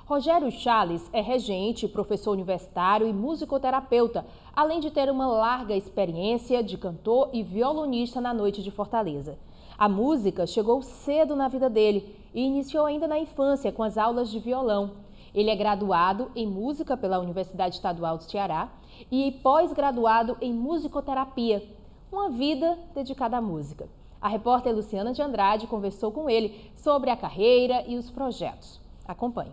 Rogério Charles é regente, professor universitário e musicoterapeuta, além de ter uma larga experiência de cantor e violonista na noite de Fortaleza. A música chegou cedo na vida dele e iniciou ainda na infância com as aulas de violão. Ele é graduado em música pela Universidade Estadual do Ceará e pós-graduado em musicoterapia, uma vida dedicada à música. A repórter Luciana de Andrade conversou com ele sobre a carreira e os projetos. Acompanhe.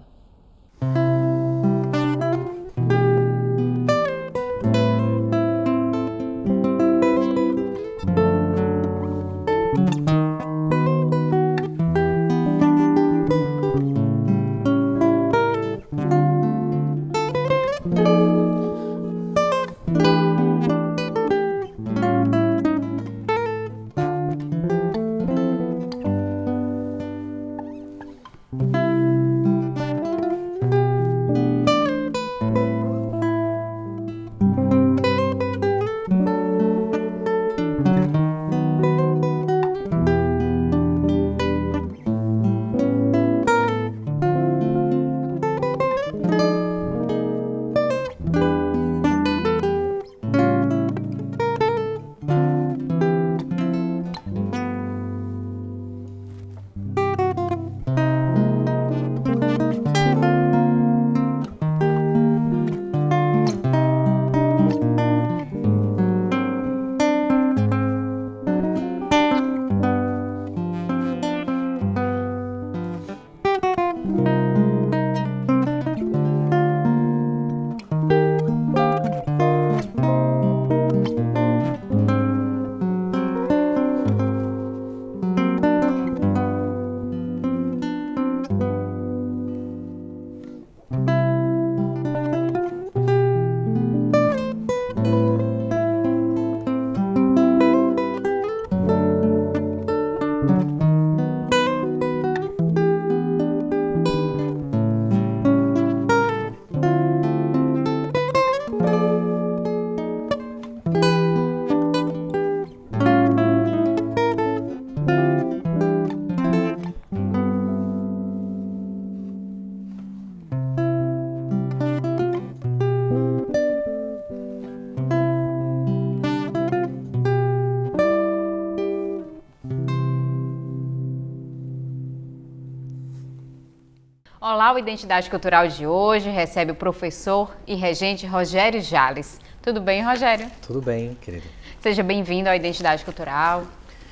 Olá, o Identidade Cultural de hoje recebe o professor e regente Rogério Charles. Tudo bem, Rogério? Tudo bem, querido. Seja bem-vindo ao Identidade Cultural.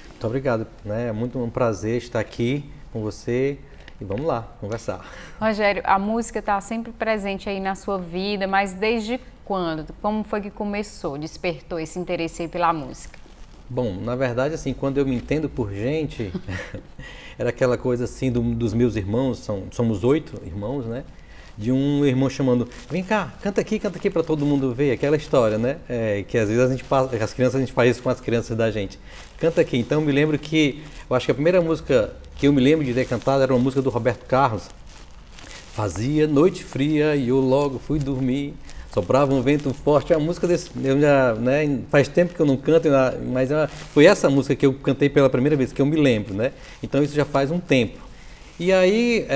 Muito obrigado, né? É muito um prazer estar aqui com você e vamos lá conversar. Rogério, a música está sempre presente aí na sua vida, mas desde quando? Como foi que começou, despertou esse interesse aí pela música? Bom, na verdade, assim, quando eu me entendo por gente, era aquela coisa assim dos meus irmãos, somos 8 irmãos, né? De um irmão chamando, vem cá, canta aqui para todo mundo ver, aquela história, né? Que às vezes a gente faz isso com as crianças da gente. Canta aqui. Então eu me lembro que, eu acho que a primeira música que eu me lembro de ter cantado era uma música do Roberto Carlos. Fazia noite fria e eu logo fui dormir. Soprava um vento forte, a música desse, eu já, né, faz tempo que eu não canto, mas foi essa música que eu cantei pela primeira vez, que eu me lembro, né? Então isso já faz um tempo. E aí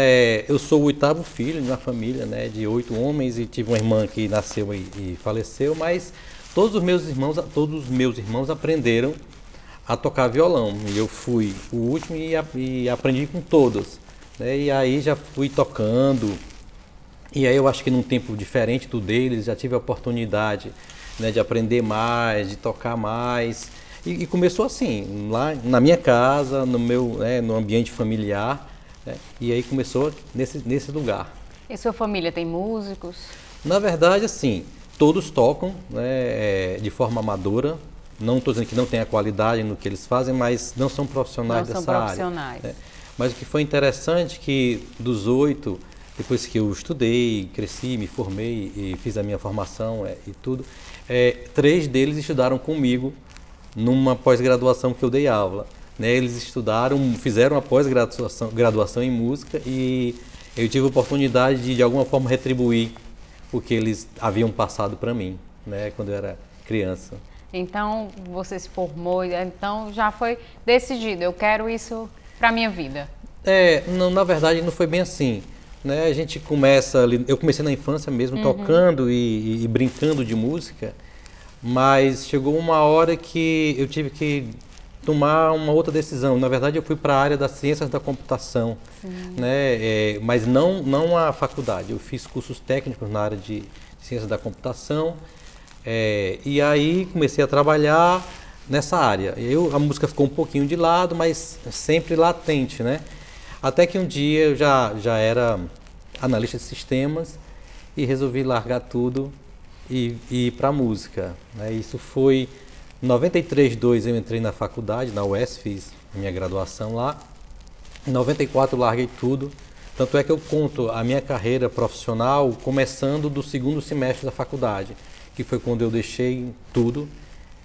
eu sou o 8º filho de uma família, né, de 8 homens e tive uma irmã que nasceu e faleceu, mas todos os meus irmãos aprenderam a tocar violão. E eu fui o último e aprendi com todos, né? E aí já fui tocando. E aí eu acho que num tempo diferente do deles, já tive a oportunidade, né, de aprender mais, de tocar mais. E começou assim, lá na minha casa, no meu, né, no ambiente familiar, né, e aí começou nesse lugar. E sua família tem músicos? Na verdade, assim, todos tocam, né, de forma amadora. Não estou dizendo que não tem a qualidade no que eles fazem, mas não são profissionais dessa área. Né? Mas o que foi interessante que dos 8... Depois que eu estudei, cresci, me formei e fiz a minha formação e tudo, 3 deles estudaram comigo numa pós-graduação que eu dei aula. Né? Eles fizeram a pós-graduação em música e eu tive a oportunidade de alguma forma retribuir o que eles haviam passado para mim, né, quando eu era criança. Então você se formou, então já foi decidido, eu quero isso para a minha vida. Não, na verdade não foi bem assim. né, a gente começa ali, eu comecei na infância mesmo, tocando e brincando de música, mas chegou uma hora que eu tive que tomar uma outra decisão. Na verdade, eu fui para a área das ciências da computação, né, mas não a faculdade. Eu fiz cursos técnicos na área de ciências da computação, e aí comecei a trabalhar nessa área. A música ficou um pouquinho de lado, mas sempre latente, né? Até que um dia eu já era analista de sistemas e resolvi largar tudo e ir para a música, né? Isso foi em 93, 92 eu entrei na faculdade, na UES, fiz minha graduação lá. Em 94 larguei tudo, tanto é que eu conto a minha carreira profissional começando do segundo semestre da faculdade, que foi quando eu deixei tudo,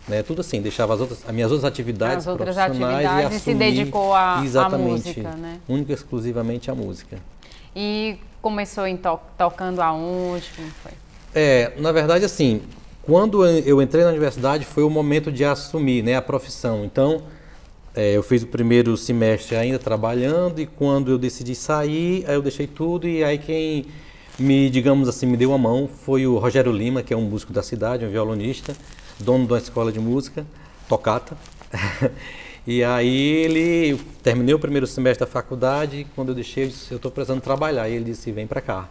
né? Tudo assim, deixava as minhas outras atividades profissionais e se dedicou à exatamente, música, né? Única e exclusivamente à música. E começou tocando aonde? Como foi? Na verdade, assim, quando eu entrei na universidade foi o momento de assumir, né, a profissão. Então, eu fiz o primeiro semestre ainda trabalhando e quando eu decidi sair, aí eu deixei tudo e aí quem digamos assim, me deu a mão foi o Rogério Lima, que é um músico da cidade, um violonista, dono de uma escola de música, Tocata. E aí terminei o primeiro semestre da faculdade e quando eu deixei, eu disse, eu estou precisando trabalhar. E ele disse, vem para cá,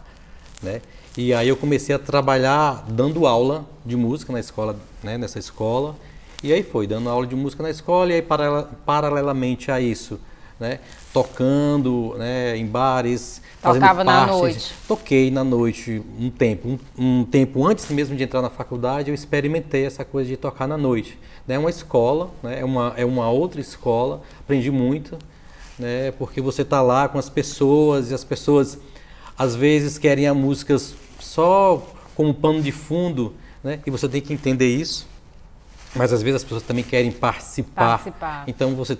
né? E aí eu comecei a trabalhar dando aula de música na escola, né, nessa escola. E aí foi, dando aula de música na escola e aí paralelamente a isso, né, tocando, né, em bares, tocava na noite. Toquei na noite um tempo antes mesmo de entrar na faculdade, eu experimentei essa coisa de tocar na noite. É uma escola, né, é uma outra escola, aprendi muito, né, porque você está lá com as pessoas e as pessoas às vezes querem a música só como pano de fundo, né, e você tem que entender isso. Mas às vezes as pessoas também querem participar. Então você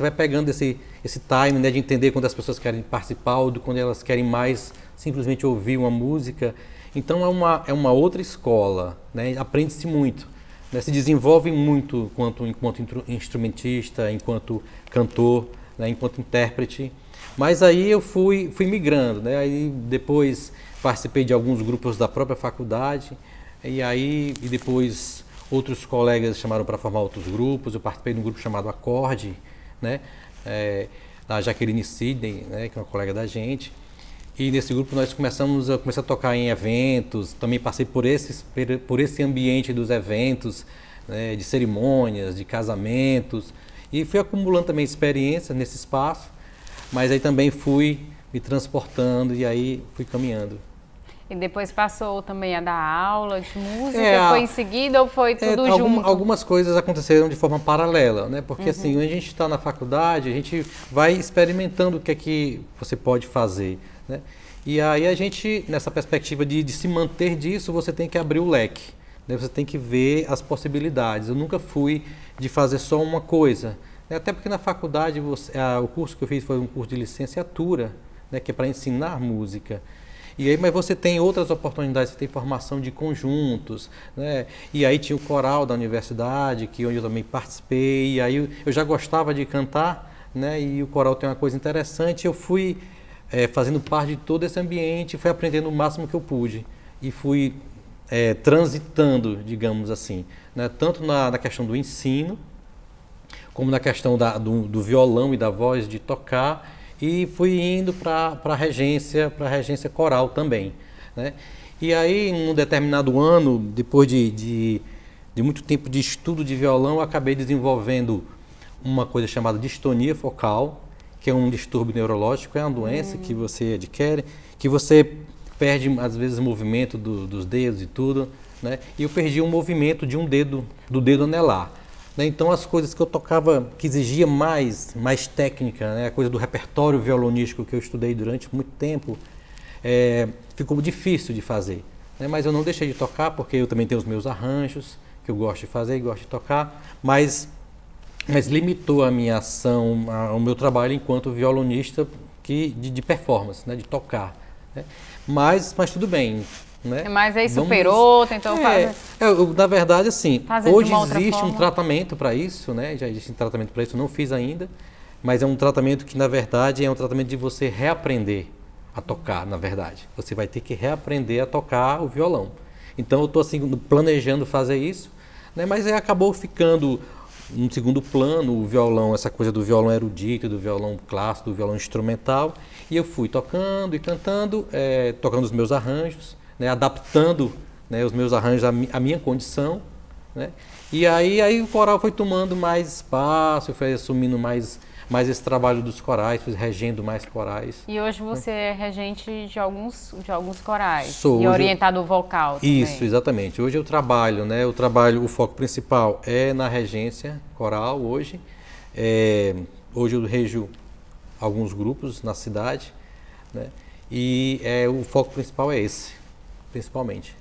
vai pegando esse time, né, de entender quando as pessoas querem participar ou quando elas querem mais simplesmente ouvir uma música. Então é uma outra escola, né? Aprende-se muito, né? Se desenvolve muito enquanto instrumentista, enquanto cantor, né? Enquanto intérprete. Mas aí eu fui migrando, né? Aí depois participei de alguns grupos da própria faculdade e depois outros colegas chamaram para formar outros grupos. Eu participei de um grupo chamado Acorde, né? Da Jaqueline Sidney, né? Que é uma colega da gente. E nesse grupo nós comecei a tocar em eventos. Também passei por esse ambiente dos eventos, né? De cerimônias, de casamentos. E fui acumulando também experiência nesse espaço. Mas aí também fui me transportando e aí fui caminhando. E depois passou também a dar aula de música? Foi em seguida ou foi tudo junto? Algumas coisas aconteceram de forma paralela, né? Porque assim, quando a gente está na faculdade, a gente vai experimentando o que é que você pode fazer, né? E aí a gente, nessa perspectiva de se manter disso, você tem que abrir o leque, né? Você tem que ver as possibilidades. Eu nunca fui de fazer só uma coisa, né? Até porque na faculdade, o curso que eu fiz foi um curso de licenciatura, né? Que é para ensinar música. E aí, mas você tem outras oportunidades, você tem formação de conjuntos, né? E aí tinha o coral da universidade, onde eu também participei, e aí eu já gostava de cantar, né? E o coral tem uma coisa interessante, eu fui fazendo parte de todo esse ambiente, fui aprendendo o máximo que eu pude, e fui transitando, digamos assim, né? Tanto na questão do ensino, como na questão do violão e da voz, de tocar, e fui indo para a regência coral também, né? E aí, em um determinado ano, depois de muito tempo de estudo de violão, eu acabei desenvolvendo uma coisa chamada distonia focal, que é um distúrbio neurológico, é uma doença que você adquire, que você perde, às vezes, o movimento dos dedos e tudo, né? E eu perdi o movimento do dedo anelar. Então as coisas que eu tocava, que exigia mais técnica, né? A coisa do repertório violonístico que eu estudei durante muito tempo, ficou difícil de fazer, né? Mas eu não deixei de tocar porque eu também tenho os meus arranjos, que eu gosto de fazer e gosto de tocar, mas limitou a minha ação, o meu trabalho enquanto violonista de performance, né? De tocar, né? Mas tudo bem. Né? Mas aí superou, tentou fazer. Na verdade, assim, hoje existe um forma. Tratamento para isso, né? Já existe um tratamento para isso, eu não fiz ainda, mas é um tratamento que, na verdade, é um tratamento de você reaprender a tocar, na verdade. Você vai ter que reaprender a tocar o violão. Então eu estou assim, planejando fazer isso, né? Mas aí acabou ficando em segundo plano o violão, essa coisa do violão erudito, do violão clássico, do violão instrumental. E eu fui tocando e cantando, tocando os meus arranjos, né? Adaptando, né, os meus arranjos à minha condição, né? E aí o coral foi tomando mais espaço, foi assumindo mais esse trabalho dos corais, fui regendo mais corais. E hoje você é regente de alguns corais. Sou, e orientador vocal também. Isso, exatamente. Hoje eu trabalho, né? O foco principal é na regência coral hoje. Hoje eu rejo alguns grupos na cidade, né? E o foco principal é esse, principalmente.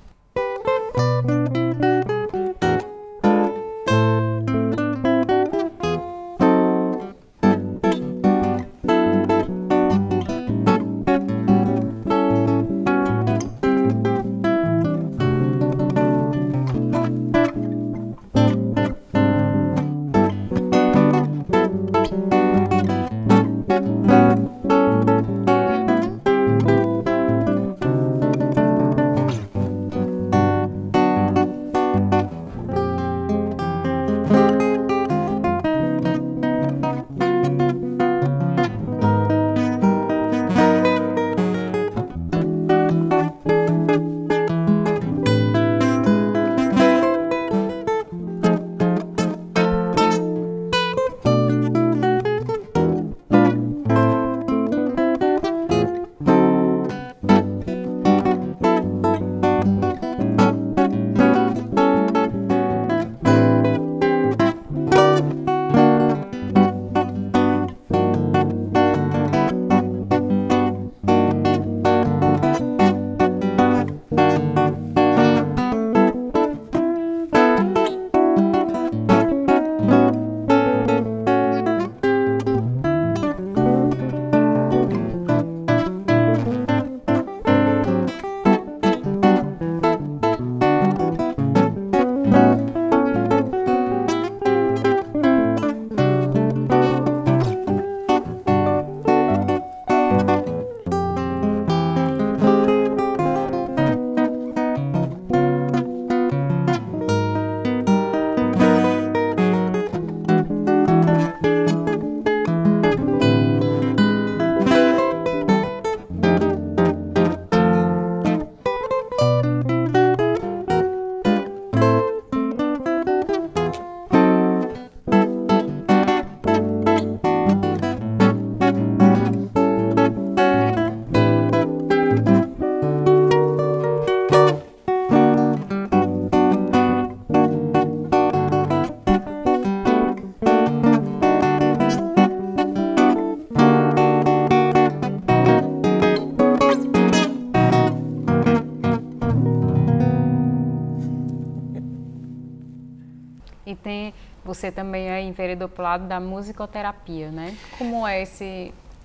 Você também é enveredou para o lado da musicoterapia, né?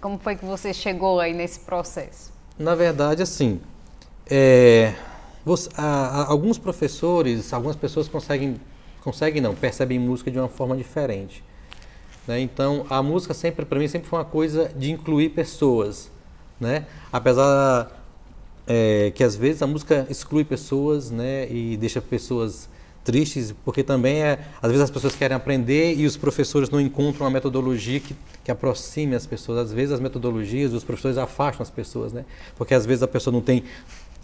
Como foi que você chegou aí nesse processo? Na verdade, assim, alguns professores, algumas pessoas percebem música de uma forma diferente, né? Então, a música para mim sempre foi uma coisa de incluir pessoas, né? Apesar que às vezes a música exclui pessoas, né? E deixa pessoas tristes, porque também às vezes as pessoas querem aprender e os professores não encontram uma metodologia que aproxime as pessoas. Às vezes as metodologias, os professores afastam as pessoas, né? Porque às vezes a pessoa não tem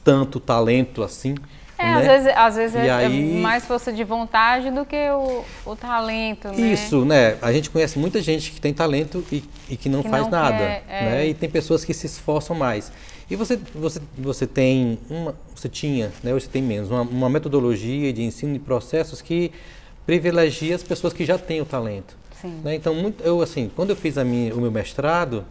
tanto talento assim. Né? Às vezes é mais força de vontade do que o talento, né? Isso, né? A gente conhece muita gente que tem talento e que não faz nada, né? E tem pessoas que se esforçam mais. E você tinha, né? Hoje você tem menos, uma metodologia de ensino de processos que privilegia as pessoas que já têm o talento. Sim. Né? Então, quando eu fiz o meu mestrado,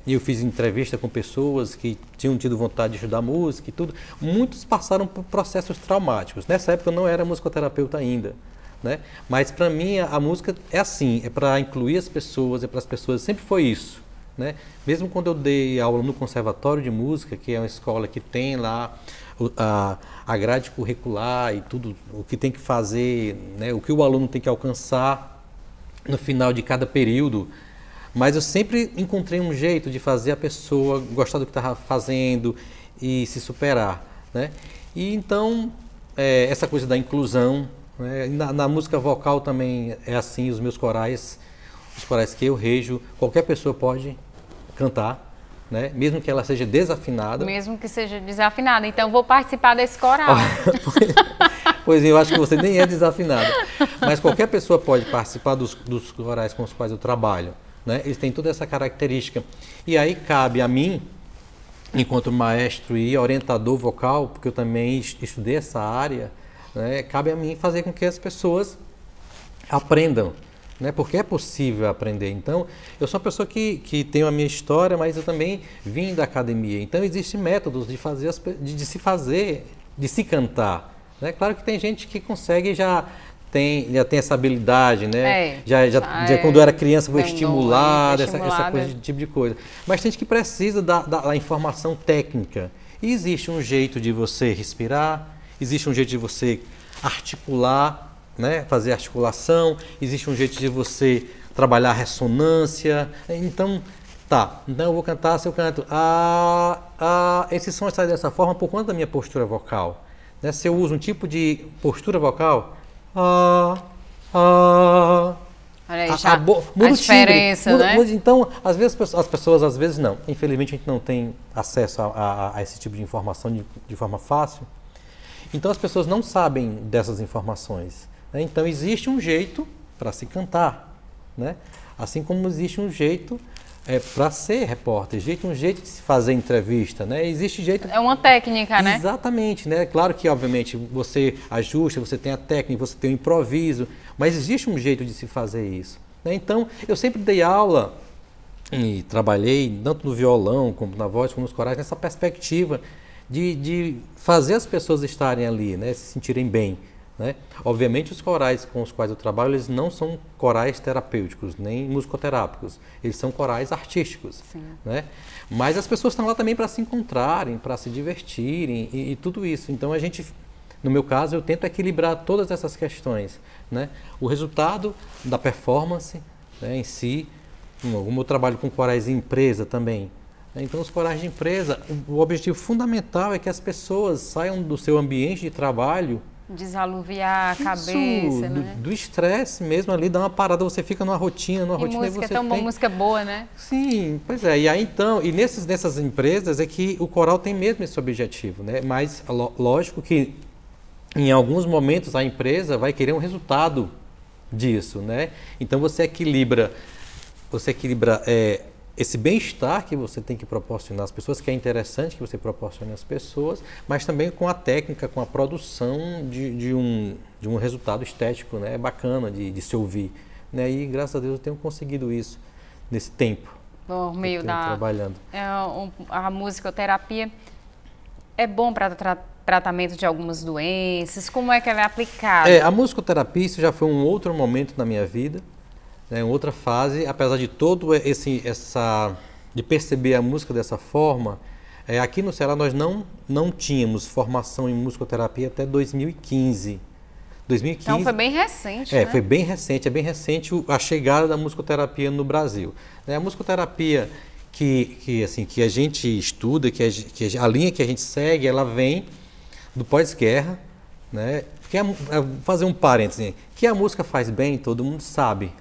eu fiz entrevista com pessoas que tinham tido vontade de estudar música e tudo. Muitos passaram por processos traumáticos. Nessa época eu não era musicoterapeuta ainda, né? Mas para mim a música é assim, é para incluir as pessoas, é para as pessoas, sempre foi isso, né? Mesmo quando eu dei aula no Conservatório de Música, que é uma escola que tem lá a grade curricular e tudo, o que tem que fazer, né? O que o aluno tem que alcançar no final de cada período. Mas eu sempre encontrei um jeito de fazer a pessoa gostar do que estava fazendo e se superar, né? E então, essa coisa da inclusão, né? Na música vocal também é assim, os meus corais, os corais que eu rejo, qualquer pessoa pode cantar, né? Mesmo que ela seja desafinada. Mesmo que seja desafinada. Então, vou participar desse coral. Pois eu acho que você nem é desafinada. Mas qualquer pessoa pode participar dos corais com os quais eu trabalho, né? Eles têm toda essa característica. E aí cabe a mim, enquanto maestro e orientador vocal, porque eu também estudei essa área, né? Cabe a mim fazer com que as pessoas aprendam, né? Porque é possível aprender. Então, eu sou uma pessoa que tenho a minha história, mas eu também vim da academia. Então, existem métodos de fazer de se cantar, né? Claro que tem gente que consegue já tem essa habilidade, né? Quando era criança foi estimulada, essa coisa, de tipo de coisa. Mas tem gente que precisa da informação técnica. E existe um jeito de você respirar, existe um jeito de você articular, né? Fazer articulação, existe um jeito de você trabalhar a ressonância. Então, então eu vou cantar, se eu canto esse som sai dessa forma por conta da minha postura vocal, né? Se eu uso um tipo de postura vocal, olha aí, muda a diferença, timbre, né? Então, às vezes as pessoas, às vezes não. Infelizmente, a gente não tem acesso a esse tipo de informação de forma fácil. Então, as pessoas não sabem dessas informações, né? Então, existe um jeito para se cantar, né? Assim como existe um jeito para ser repórter, um jeito de se fazer entrevista, né? Existe jeito... É uma técnica, né? Exatamente, né? Claro que, obviamente, você ajusta, você tem a técnica, você tem o improviso, mas existe um jeito de se fazer isso, né? Então, eu sempre dei aula e trabalhei, tanto no violão, como na voz, como nos corais, nessa perspectiva de fazer as pessoas estarem ali, né? Se sentirem bem, né? Obviamente, os corais com os quais eu trabalho, eles não são corais terapêuticos, nem musicoterápicos. Eles são corais artísticos, né? Mas as pessoas estão lá também para se encontrarem, para se divertirem e tudo isso. Então, no meu caso, eu tento equilibrar todas essas questões, né? O resultado da performance, né, em si, como eu trabalho com corais em empresa também. Então, os corais de empresa, o objetivo fundamental é que as pessoas saiam do seu ambiente de trabalho, desaluviar a cabeça, né? Do estresse mesmo ali, dá uma parada, você fica numa rotina, numa rotina. Música é tão boa, música boa, né? Sim, pois é. E aí então, nessas empresas é que o coral tem mesmo esse objetivo, né? Mas lógico que em alguns momentos a empresa vai querer um resultado disso, né? Então você equilibra esse bem-estar que você tem que proporcionar às pessoas, que é interessante que você proporcione às pessoas, mas também com a técnica, com a produção de um resultado estético, né? É bacana de se ouvir, né? E graças a Deus eu tenho conseguido isso nesse tempo. Por meio trabalhando. A musicoterapia é bom para tratamento de algumas doenças? Como é que ela é aplicada? A musicoterapia, isso já foi um outro momento na minha vida, né, outra fase, apesar de todo de perceber a música dessa forma. Aqui no Ceará nós não tínhamos formação em musicoterapia até 2015. Então foi bem recente, né? Foi bem recente, é bem recente a chegada da musicoterapia no Brasil. A musicoterapia que a gente estuda, a linha que a gente segue, ela vem do pós-guerra, né? Fazer um parênteses, que a música faz bem, todo mundo sabe.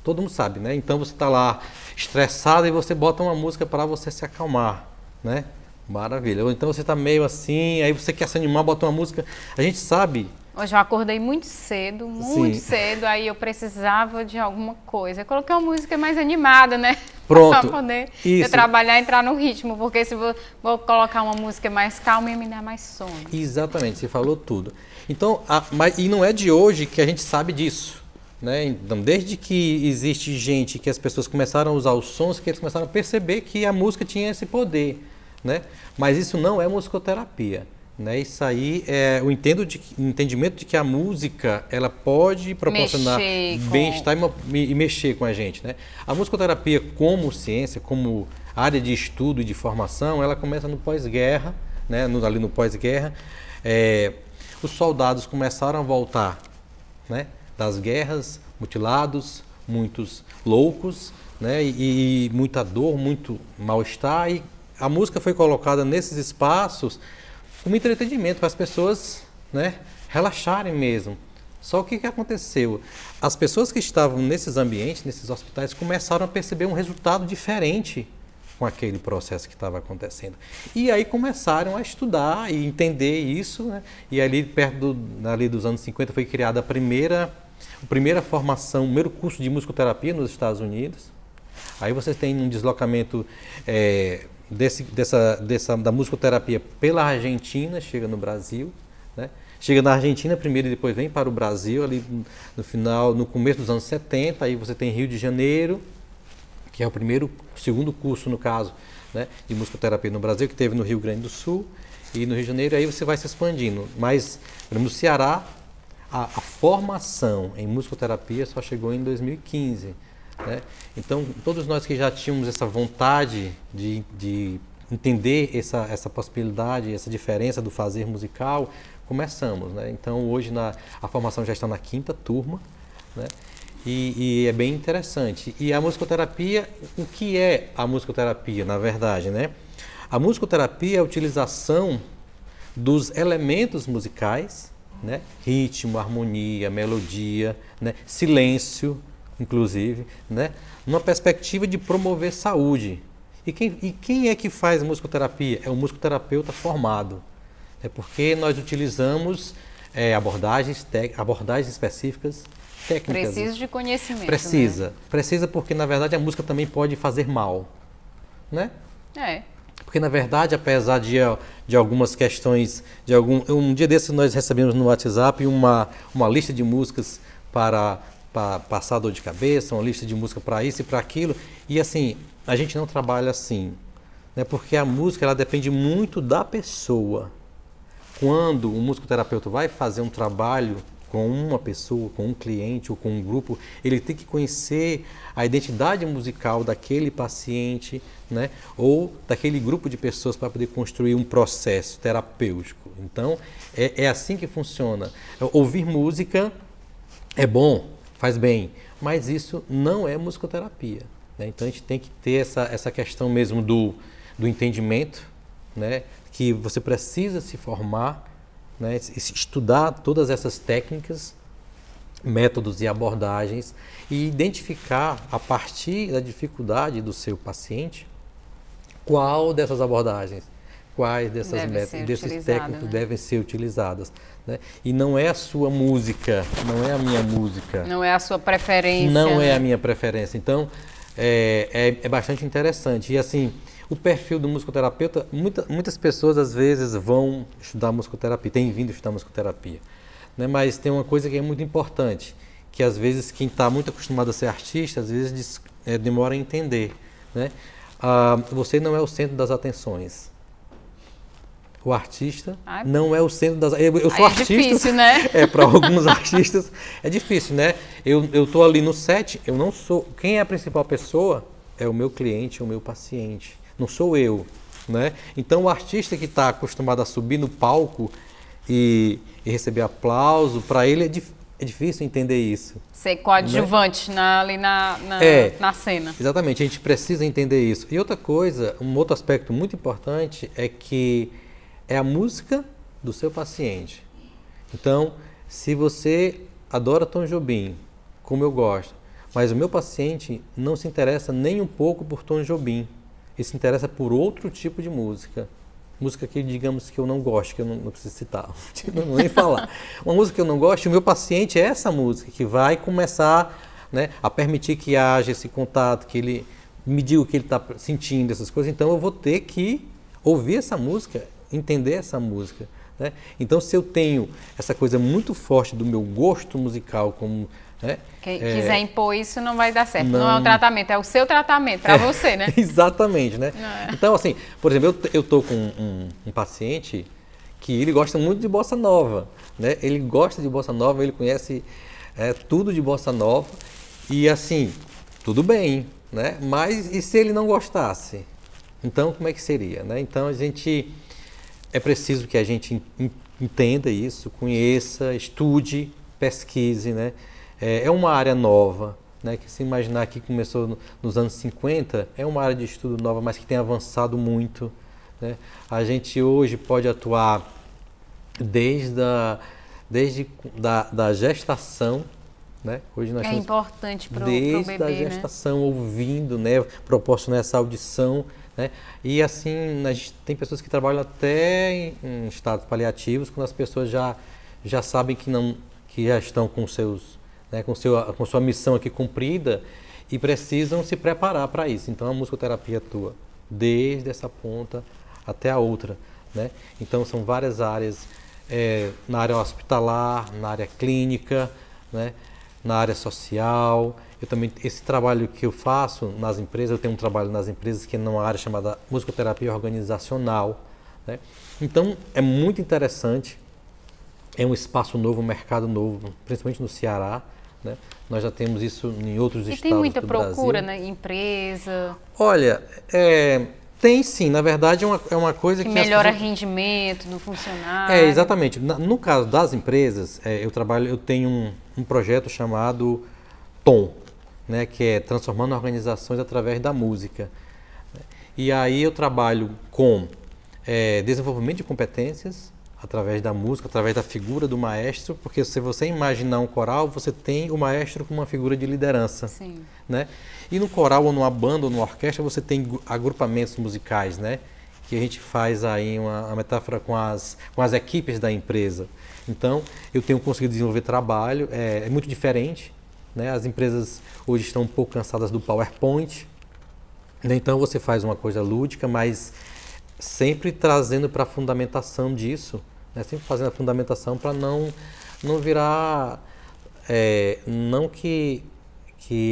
Todo mundo sabe, né? Então você está lá estressado e você bota uma música para você se acalmar, né? Maravilha. Ou então você está meio assim, aí você quer se animar, bota uma música. A gente sabe. Hoje eu acordei muito cedo, aí eu precisava de alguma coisa. Eu coloquei uma música mais animada, né? Pronto. Para poder eu trabalhar e entrar no ritmo, porque se vou colocar uma música mais calma, ia me dar mais sono. Exatamente, você falou tudo. Então, e não é de hoje que a gente sabe disso. Né? Então, desde que existe gente, que as pessoas começaram a usar os sons, que eles começaram a perceber que a música tinha esse poder, né? Mas isso não é musicoterapia, né? Isso aí é o entendimento de que a música ela pode proporcionar bem-estar e mexer com a gente, né? A musicoterapia como ciência, como área de estudo e de formação, ela começa no pós-guerra, né? Ali no pós-guerra, os soldados começaram a voltar, né? Das guerras, mutilados, muitos loucos, né? E muita dor, muito mal-estar. E a música foi colocada nesses espaços como entretenimento para as pessoas, né, relaxarem mesmo. Só que o que aconteceu? As pessoas que estavam nesses ambientes, nesses hospitais, começaram a perceber um resultado diferente com aquele processo que estava acontecendo. E aí começaram a estudar e entender isso, né? E ali perto ali dos anos 50 foi criada a primeira formação, o primeiro curso de musicoterapia nos Estados Unidos. Aí vocês têm um deslocamento da musicoterapia pela Argentina, chega no Brasil, né? Chega na Argentina primeiro e depois vem para o Brasil, ali no começo dos anos 70, aí você tem Rio de Janeiro, que é o segundo curso, no caso, né, de musicoterapia no Brasil, que teve no Rio Grande do Sul e no Rio de Janeiro, aí você vai se expandindo. Mas, por exemplo, no Ceará, a formação em musicoterapia só chegou em 2015. Né? Então, todos nós que já tínhamos essa vontade de entender essa possibilidade, essa diferença do fazer musical, começamos. Né? Então, hoje a formação já está na 5ª turma, né? E é bem interessante. E a musicoterapia, o que é a musicoterapia, na verdade, né? A musicoterapia é a utilização dos elementos musicais, né? Ritmo, harmonia, melodia, né? Silêncio, inclusive, né? Numa perspectiva de promover saúde. E quem é que faz musicoterapia? É o musicoterapeuta formado. É porque nós utilizamos abordagens específicas, técnicas. Precisa de conhecimento. Precisa. Né? Precisa porque, na verdade, a música também pode fazer mal. Né? Porque, na verdade, apesar de algumas questões, um dia desses nós recebemos no WhatsApp uma lista de músicas para passar dor de cabeça, uma lista de música para isso e para aquilo. E, assim, a gente não trabalha assim. Né? Porque a música ela depende muito da pessoa. Quando um musicoterapeuta vai fazer um trabalho com uma pessoa, com um cliente ou com um grupo, ele tem que conhecer a identidade musical daquele paciente, né? Ou daquele grupo de pessoas para poder construir um processo terapêutico. Então, é assim que funciona. Ouvir música é bom, faz bem, mas isso não é musicoterapia. Né? Então, a gente tem que ter essa questão mesmo do entendimento, né? Que você precisa se formar, né, estudar todas essas técnicas, métodos e abordagens e identificar a partir da dificuldade do seu paciente qual dessas abordagens, quais desses técnicos, né? Devem ser utilizadas. Né? E não é a sua música, não é a minha música. Não é a sua preferência. Não né? é a minha preferência. Então, é bastante interessante. E assim, o perfil do musicoterapeuta, muitas pessoas às vezes vão estudar musicoterapia, têm vindo estudar musicoterapia, né? Mas tem uma coisa que é muito importante, que às vezes quem está muito acostumado a ser artista, às vezes demora a entender. Né? Você não é o centro das atenções. O artista não é o centro das... Eu sou artista. É difícil, né? Para alguns artistas é difícil, né? Eu estou ali no set, eu não sou... Quem é a principal pessoa é o meu cliente, o meu paciente. Não sou eu, né? Então o artista que está acostumado a subir no palco e receber aplauso, para ele é difícil entender isso. Ser coadjuvante, né? Ali na cena. Exatamente, a gente precisa entender isso. E outra coisa, um outro aspecto muito importante é que é a música do seu paciente. Então, se você adora Tom Jobim, como eu gosto, mas o meu paciente não se interessa nem um pouco por Tom Jobim, ele se interessa por outro tipo de música. Música que, digamos, que eu não gosto, que eu não preciso citar, não vou nem falar. Uma música que eu não gosto, o meu paciente é essa música, que vai começar, né, a permitir que haja esse contato, que ele me diga o que ele está sentindo, essas coisas. Então, eu vou ter que ouvir essa música, entender essa música. Né? Então, se eu tenho essa coisa muito forte do meu gosto musical, como... Quem quiser impor isso não vai dar certo. Não é um tratamento, é o seu tratamento para você, né? Exatamente, né? Então, assim, por exemplo, eu estou com um paciente que ele gosta muito de bossa nova, né? Ele gosta de bossa nova, ele conhece tudo de bossa nova e, assim, tudo bem, né? Mas e se ele não gostasse? Então, como é que seria, né? Então, é preciso que a gente entenda isso, conheça, estude, pesquise, né? É uma área nova, né, que se imaginar que começou nos anos 50, é uma área de estudo nova, mas que tem avançado muito, né? A gente hoje pode atuar desde da gestação, né? Hoje nós temos importante para o desde bebê, a gestação, né? Ouvindo, né? Proporcionar essa audição, né? E assim, a gente tem pessoas que trabalham até em estados paliativos, quando as pessoas já sabem que já estão com seus, né? com sua missão aqui cumprida e precisam se preparar para isso. Então a musicoterapia atua desde essa ponta até a outra, né? Então são várias áreas, na área hospitalar, na área clínica, né? Na área social. Eu também, esse trabalho que eu faço nas empresas, eu tenho um trabalho nas empresas que é numa área chamada musicoterapia organizacional, né? Então é muito interessante, é um espaço novo, um mercado novo, principalmente no Ceará, né? Nós já temos isso em outros estados do Brasil. E tem muita procura na empresa? Olha, tem sim, na verdade é uma coisa que melhora rendimento do funcionário. Exatamente. No caso das empresas, eu tenho um projeto chamado TOM, né, que é Transformando Organizações através da Música. E aí eu trabalho com desenvolvimento de competências através da música, através da figura do maestro, porque se você imaginar um coral, você tem o maestro como uma figura de liderança. Sim. Né? E no coral, ou numa banda, ou numa orquestra, você tem agrupamentos musicais, né? Que a gente faz aí uma metáfora com as equipes da empresa. Então, eu tenho conseguido desenvolver trabalho, é muito diferente, né? As empresas hoje estão um pouco cansadas do PowerPoint, né? Então você faz uma coisa lúdica, mas sempre trazendo para a fundamentação disso, né? Sempre fazendo a fundamentação para não virar, não que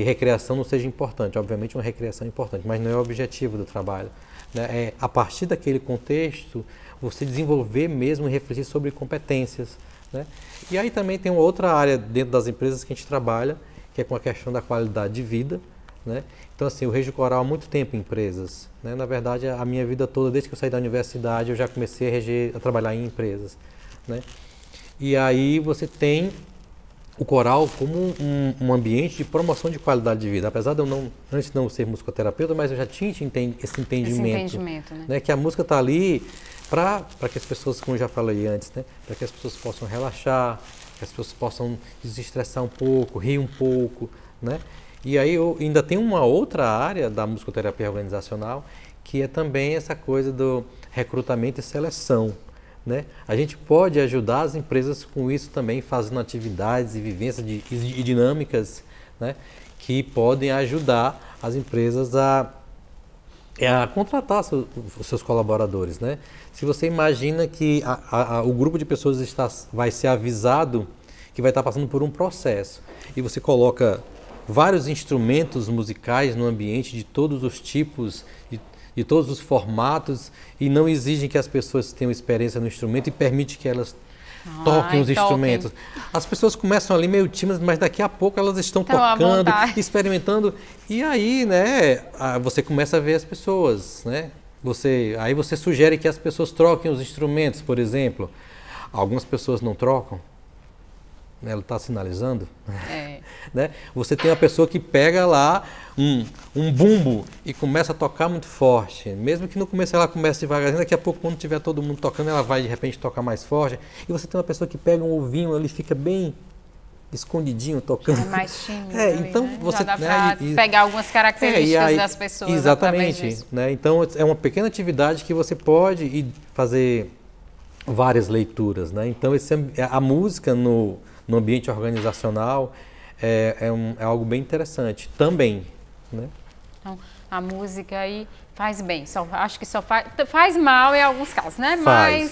recreação não seja importante, obviamente uma recreação é importante, mas não é o objetivo do trabalho, né? É a partir daquele contexto você desenvolver mesmo e refletir sobre competências, né? E aí também tem uma outra área dentro das empresas que a gente trabalha, que é com a questão da qualidade de vida, né? Então assim, eu rejo coral há muito tempo em empresas, né? Na verdade a minha vida toda, desde que eu saí da universidade, eu já comecei a trabalhar em empresas, né? E aí você tem o coral como um ambiente de promoção de qualidade de vida. Apesar de eu antes não ser musicoterapeuta, mas eu já tinha esse entendimento, né? Que a música está ali para que as pessoas, como eu já falei antes, né? Para que as pessoas possam relaxar, que as pessoas possam desestressar um pouco, rir um pouco, né? E aí eu ainda tenho uma outra área da musicoterapia organizacional, que é também essa coisa do recrutamento e seleção, né? A gente pode ajudar as empresas com isso também, fazendo atividades e vivências e dinâmicas, né? Que podem ajudar as empresas a contratar os seus colaboradores, né? Se você imagina que o grupo de pessoas vai ser avisado que vai estar passando por um processo e você coloca vários instrumentos musicais no ambiente de todos os tipos, de todos os formatos, e não exigem que as pessoas tenham experiência no instrumento e permite que elas toquem os instrumentos. As pessoas começam ali meio tímidas, mas daqui a pouco elas estão tocando, experimentando, e aí, né, você começa a ver as pessoas, né? Aí você sugere que as pessoas troquem os instrumentos, por exemplo. Algumas pessoas não trocam, né? Ela está sinalizando. Né? Você tem uma pessoa que pega lá um bumbo e começa a tocar muito forte. Mesmo que no começo ela comece devagarzinho, daqui a pouco, quando tiver todo mundo tocando, ela vai de repente tocar mais forte. E você tem uma pessoa que pega um ovinho, ele fica bem escondidinho tocando. É mais tímido. Então né? você, já dá para pegar algumas características das pessoas. Exatamente. Né? Então é uma pequena atividade que você pode fazer várias leituras, né? Então a música no ambiente organizacional é algo bem interessante também, né? Então, a música aí faz bem, acho que só faz mal em alguns casos, né? Faz.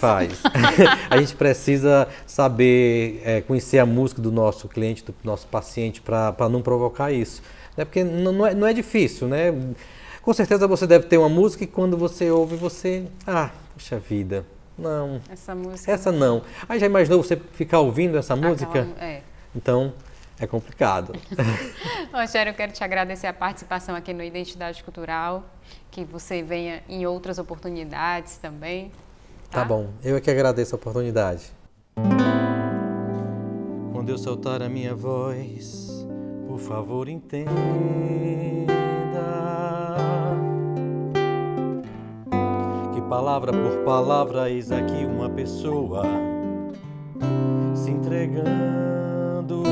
A gente precisa saber conhecer a música do nosso cliente, do nosso paciente, para não provocar isso, né? Porque não é difícil, né? Com certeza você deve ter uma música e quando você ouve, puxa vida, não. Essa não. Aí já imaginou você ficar ouvindo essa música? Então, é complicado. Rogério, eu quero te agradecer a participação aqui no Identidade Cultural, que você venha em outras oportunidades também. Tá bom, eu é que agradeço a oportunidade. Quando eu soltar a minha voz por favor entenda que palavra por palavra eis aqui uma pessoa se entregando,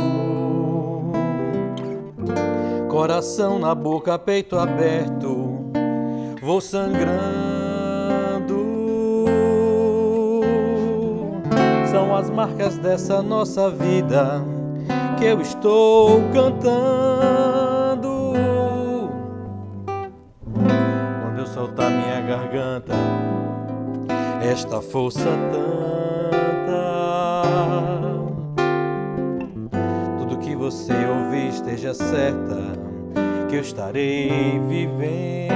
coração na boca, peito aberto, vou sangrando. São as marcas dessa nossa vida que eu estou cantando. Quando eu soltar minha garganta, esta força tanta, tudo que você ouvir esteja certa que eu estarei vivendo.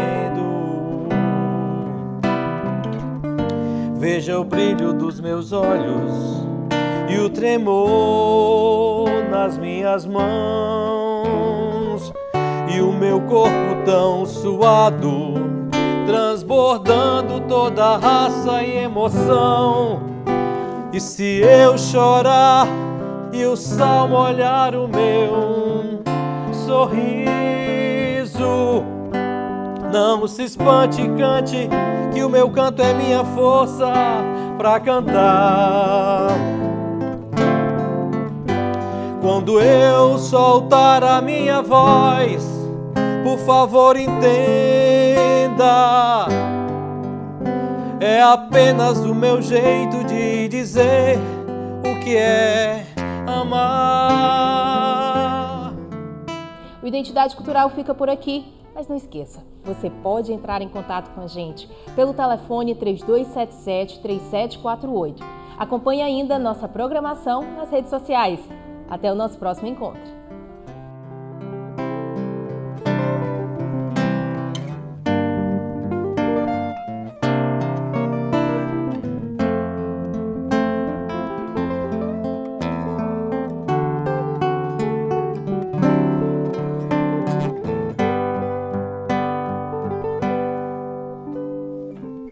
Veja o brilho dos meus olhos e o tremor nas minhas mãos, e o meu corpo tão suado, transbordando toda raça e emoção. E se eu chorar e o sal molhar o meu sorriso, não se espante, cante, que o meu canto é minha força pra cantar. Quando eu soltar a minha voz, por favor entenda, é apenas o meu jeito de dizer o que é amar. O Identidade Cultural fica por aqui, mas não esqueça, você pode entrar em contato com a gente pelo telefone 3277-3748. Acompanhe ainda nossa programação nas redes sociais. Até o nosso próximo encontro.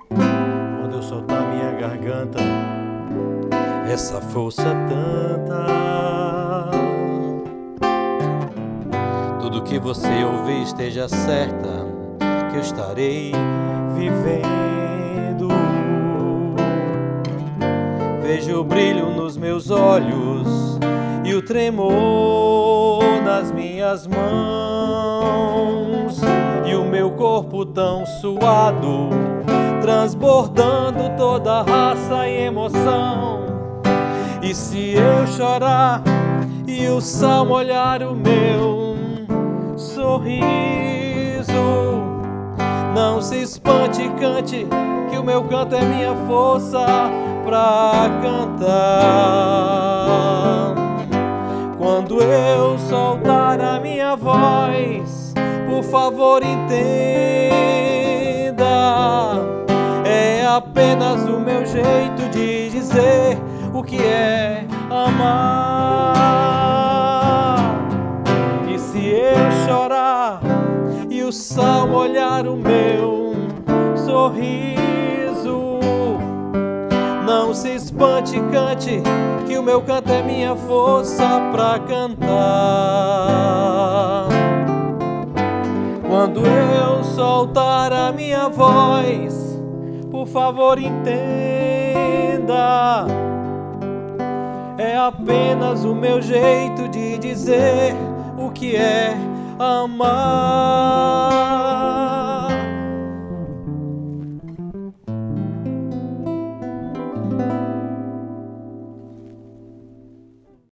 Quando eu soltar minha garganta, essa força tanta, tudo que você ouvir esteja certa que eu estarei vivendo. Vejo o brilho nos meus olhos e o tremor nas minhas mãos, e o meu corpo tão suado, transbordando toda raça e emoção. E se eu chorar e o sal molhar o meu sorriso, não se espante, cante, que o meu canto é minha força pra cantar. Quando eu soltar a minha voz, por favor entenda, é apenas o meu jeito de dizer o que é amar. E se eu chorar e o sal molhar o meu sorriso, não se espante, cante, que o meu canto é minha força pra cantar. Quando eu soltar a minha voz, por favor entenda, é apenas o meu jeito de dizer o que é amar.